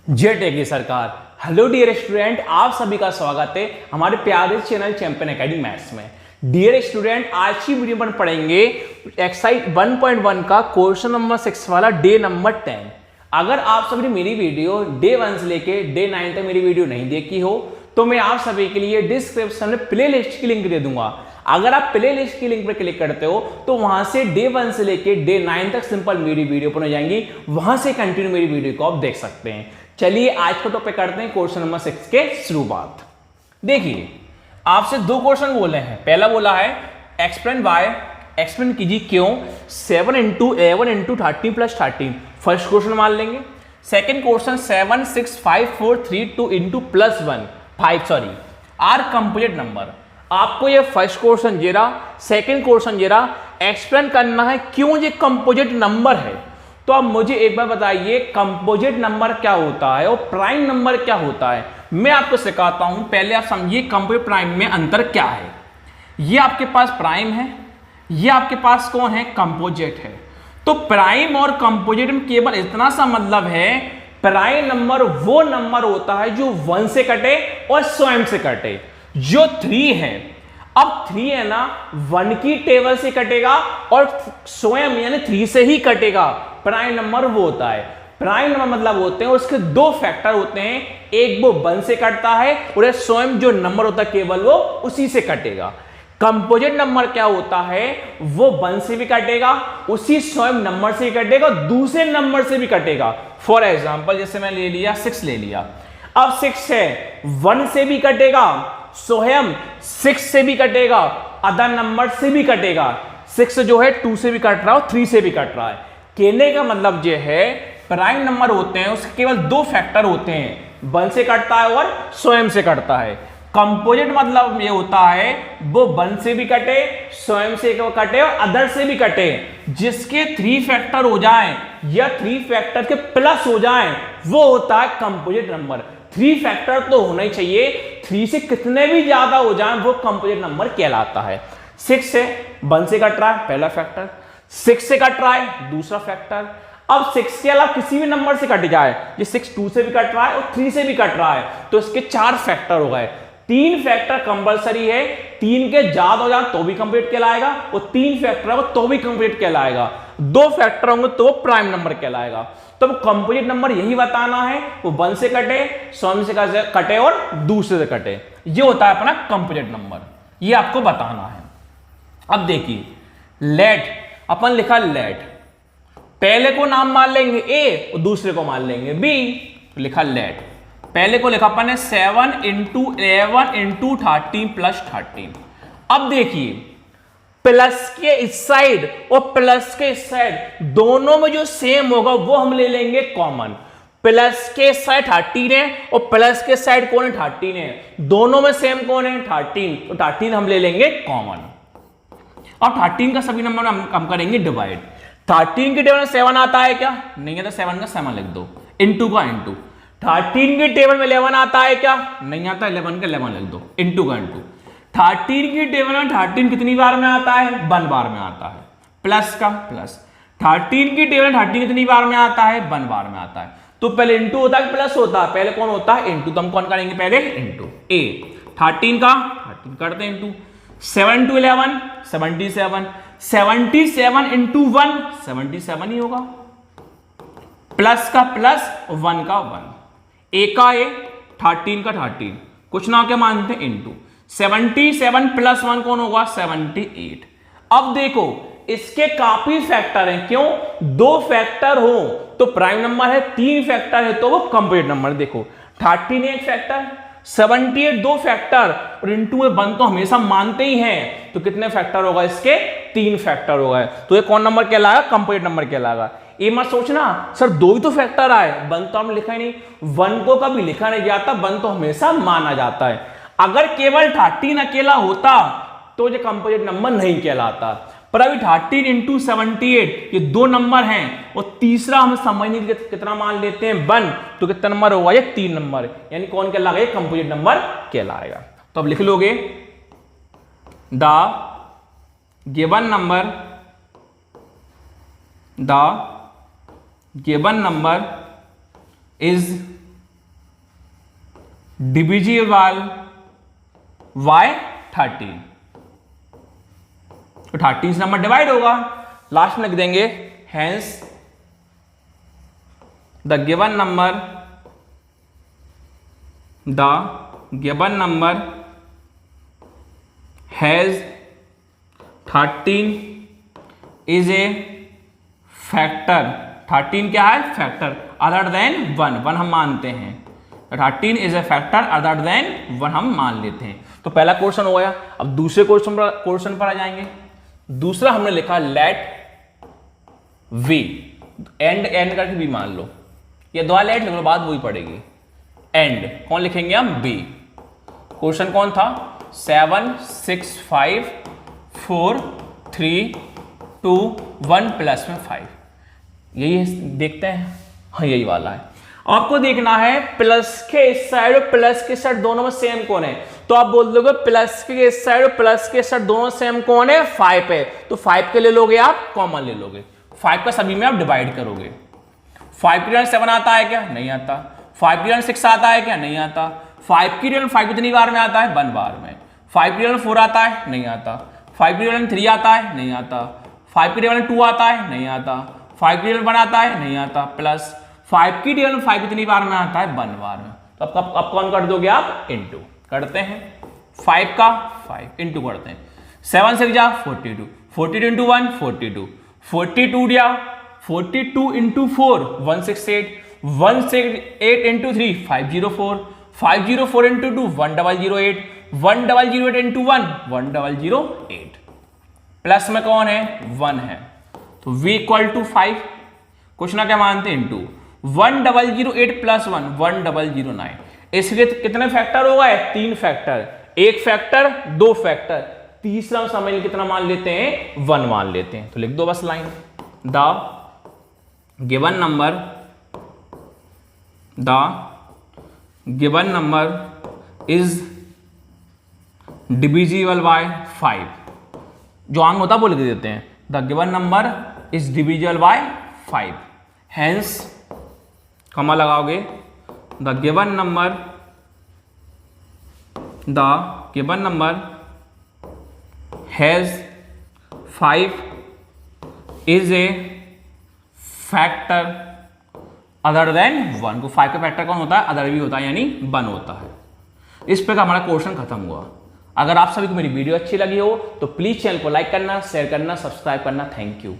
जय टेक की सरकार। हेलो डियर स्टूडेंट, आप सभी का स्वागत है हमारे प्यारे चैनल चैंपियन एकेडमी मैथ्स में। डियर स्टूडेंट, आज की वीडियो में पढ़ेंगे एक्सरसाइज 1.1 का क्वेश्चन नंबर 6 वाला डे नंबर 10। अगर आप सभी ने मेरी वीडियो डे 1 से लेके डे 9 तक मेरी वीडियो नहीं देखी हो तो मैं आप सभी के लिए डिस्क्रिप्शन में प्ले लिस्ट की लिंक दे दूंगा। अगर आप प्ले लिस्ट की लिंक पर क्लिक करते हो तो वहां से डे 1 से लेके डे 9 तक सिंपल मेरी वीडियो पर जाएंगी, वहां से कंटिन्यू मेरी वीडियो को आप देख सकते हैं। चलिए आज को टॉपिक करते हैं क्वेश्चन नंबर 6 के शुरुआत। देखिए, आपसे दो क्वेश्चन बोले हैं। पहला बोला है एक्सप्लेन वाई, एक्सप्लेन कीजिए क्यों 7 into 11 into 30 plus 13। First question मान लेंगे। Second question 7 6 5 4 3 2 into plus 1 5 are composite number. आपको ये फर्स्ट क्वेश्चन जेरा, सेकंड क्वेश्चन जेरा एक्सप्लेन करना है क्यों ये कंपोजिट नंबर है। तो अब मुझे एक बार बताइए कंपोजिट नंबर क्या होता है और प्राइम नंबर क्या होता है। मैं आपको सिखाता हूं, पहले आप समझिए कंपोजिट प्राइम में अंतर क्या है। ये आपके पास प्राइम है, ये आपके पास कौन है, कंपोजिट है। तो प्राइम और कंपोजिट में केवल इतना सा मतलब है, प्राइम नंबर वो नंबर होता है जो 1 से कटे और स्वयं से कटे। जो 3 है, अब 3 है ना 1 की टेबल से कटेगा और स्वयं यानी 3 से ही कटेगा। प्राइम नंबर वो होता है। प्राइम नंबर मतलब होते हैं उसके दो फैक्टर होते हैं, एक वो 1 से कटता है और स्वयं जो नंबर होता है केवल वो उसी से कटेगा। कंपोजिट नंबर क्या होता है, वो 1 से भी कटेगा, उसी स्वयं नंबर से कटेगा, दूसरे नंबर से भी कटेगा। फॉर एग्जाम्पल जैसे मैं ले लिया 6 ले लिया, अब 6 है 1 से भी कटेगा, स्वयं 6 से भी कटेगा, अदर नंबर से भी कटेगा। 6 जो है 2 से भी कट रहा है और 3 से भी कट रहा है। कहने का मतलब ये है प्राइम नंबर होते हैं उसके केवल दो फैक्टर होते हैं, 1 से कटता है और स्वयं से कटता है। कंपोजिट मतलब ये होता है वो 1 से भी कटे, स्वयं से कटे और अदर से भी कटे। जिसके 3 फैक्टर हो जाएं या 3 फैक्टर के प्लस हो जाएं वो होता है कंपोजिट नंबर। 3 फैक्टर तो होना ही चाहिए, 3 से कितने भी ज्यादा हो जाएं वो कंपोजिट नंबर कहलाता है। 6 से 1 से कट रहा है पहला फैक्टर, 6 से कट रहा है दूसरा फैक्टर। अब 6 के अलावा किसी भी नंबर से कट जाए, ये 6 2 से भी कट रहा है और 3 से भी कट रहा है, तो इसके 4 फैक्टर हो गए। 3 फैक्टर कंपलसरी है, 3 के ज्यादा हो जाए तो भी कंप्लीट कहलाएगा और 3 फैक्टर हो तो भी कंप्लीट कहलाएगा। 2 फैक्टर होंगे तो वो प्राइम नंबर कहलाएगा। तो कंपोजिट नंबर यही बताना है, वो 1 से कटे, स्वयं से कटे और दूसरे से कटे, ये होता है अपना कंपोजिट नंबर, ये आपको बताना है। अब देखिए लेट, अपन लिखा लेट, पहले को नाम मान लेंगे ए और दूसरे को मान लेंगे बी, तो लिखा लेट। पहले को लिखा अपन ने 7 इंटू 11 इंटू 13 प्लस 13। अब देखिए प्लस के इस साइड और प्लस के इस साइड दोनों में जो सेम होगा वो हम ले लेंगे कॉमन। प्लस के साइड 13 है और प्लस के साइड कौन है, 13 है, दोनों में सेम कौन है, 13, तो 13 हम ले लेंगे कॉमन। अब 13 का सभी नंबर हम करेंगे डिवाइड। 13 के टेबल में 7 आता है क्या, नहीं है तो 7 का 7 लिख दो, इंटू का इंटू। 13 के टेबल में 11 आता है क्या, नहीं आता, 11 का 11 लिख दो, इंटू का इंटू। 13 की टेबल में 13 कितनी बार में आता है, 1 बार में आता है, प्लस का प्लस। 13 की टेबल में 13 कितनी बार में आता है, 1 बार में आता है। तो पहले इंटू होता है प्लस होता है, पहले कौन होता है, इंटू। तो हम कौन करेंगे पहले, इंटू। ए 13 का 13 करते हैं इंटू, 7 टू 11 77, 77 इंटू 1 77 ही होगा, प्लस का प्लस 1 का 1, ए का ए 13 का 13, कुछ ना क्या मानते हैं इंटू। 77 प्लस 1 कौन होगा, 78। अब देखो इसके काफी फैक्टर हैं, क्यों, 2 फैक्टर हो तो प्राइम नंबर है, 3 फैक्टर है तो वो कंप्लीट नंबर। देखो 13 एक फैक्टर, 78 2 फैक्टर और इंटू में 1 तो हमेशा मानते ही हैं, तो कितने फैक्टर होगा इसके, 3 फैक्टर हो गए। तो ये कौन नंबर कहलाएगा, कंप्लीट नंबर कहलाएगा। ये मत सोचना सर 2 ही तो फैक्टर आए, 1 तो हमने लिखा ही नहीं, 1 को कभी लिखा नहीं जाता, 1 तो हमेशा माना जाता है। अगर केवल 13 अकेला होता तो ये कंपोजिट नंबर नहीं कहलाता, पर अभी 13 इंटू 78 ये 2 नंबर हैं और तीसरा हम समझने के लिए कितना मान लेते हैं, 1, तो कितना नंबर होगा, ये 3 नंबर, यानी कौन कहलाएगा, ये कंपोजिट नंबर कहलाएगा। तो अब लिख लोगे the given number is divisible by 13, तो 13 से नंबर डिवाइड होगा। लास्ट में लिख देंगे hence the given number has 13 is a factor. 13 क्या है? फैक्टर अदर देन 1 हम मानते हैं। 13 is a factor other than 1 हम मान लेते हैं। तो पहला क्वेश्चन हो गया। अब दूसरे क्वेश्चन पर आ जाएंगे। दूसरा हमने लिखा लेट v, एंड करके v मान लो, ये दो लेट लिख लो, बात वही पड़ेगी। एंड कौन लिखेंगे हम? b। क्वेश्चन कौन था? 7 6 5 4 3 2 1 प्लस में 5, यही देखते हैं। हाँ यही वाला है। आपको देखना है प्लस के इस साइड और प्लस के साइड दोनों में सेम कौन है। तो आप बोल दोगे प्लस के इस साइड और प्लस के साइड दोनों सेम कौन है? 5 है। तो 5 के ले लोगे आप, कॉमन ले लोगे। 5 का सभी में आप डिवाइड करोगे। 5 की रिजल्ट 7 आता है क्या? नहीं आता। 5 की रिजल्ट 6 आता है क्या? नहीं आता। 5 की रिजल्ट 5 कितनी बार में आता है? 1 बार में। 5 की रिजल्ट 4 आता है? नहीं आता। 5 की रिजल्ट 3 आता है? नहीं आता। 5 की रिजल्ट 2 आता है? नहीं आता। 5 की रिजल्ट 1 आता है? नहीं आता। प्लस 5 की रिजल्ट 5 कितनी बार में आता है? 1 बार में। तो अब कौन कर दोगे आप? इंटू करते हैं। 5 का 5 इंटू करते हैं। 7 6 जा 42, 42 इंटू 1 42, 42 दिया 42 into 4 168, 168 into 3 504, 504 into 2 1008, 1008 into 1 1008। Plus में कौन है? 1 है। तो v इक्वल टू 5, क्वेश्चन क्या मानते हैं? Into 1008 plus 1 1009। इसके कितने फैक्टर हो गए? 3 फैक्टर, 1 फैक्टर 2 फैक्टर, तीसरा समय कितना मान लेते हैं? 1 मान लेते हैं। तो लिख दो बस line, the given number is divisible by 5। जो आंग होता है वो लिख देते हैं, the given number is divisible by 5। Hence कमा लगाओगे, the given number has 5 is a factor other than 1। को 5 का फैक्टर कौन होता है? अदर भी होता है, यानी 1 होता है। इस प्रकार हमारा क्वेश्चन खत्म हुआ। अगर आप सभी को मेरी वीडियो अच्छी लगी हो तो प्लीज चैनल को लाइक करना, शेयर करना, सब्सक्राइब करना। Thank you.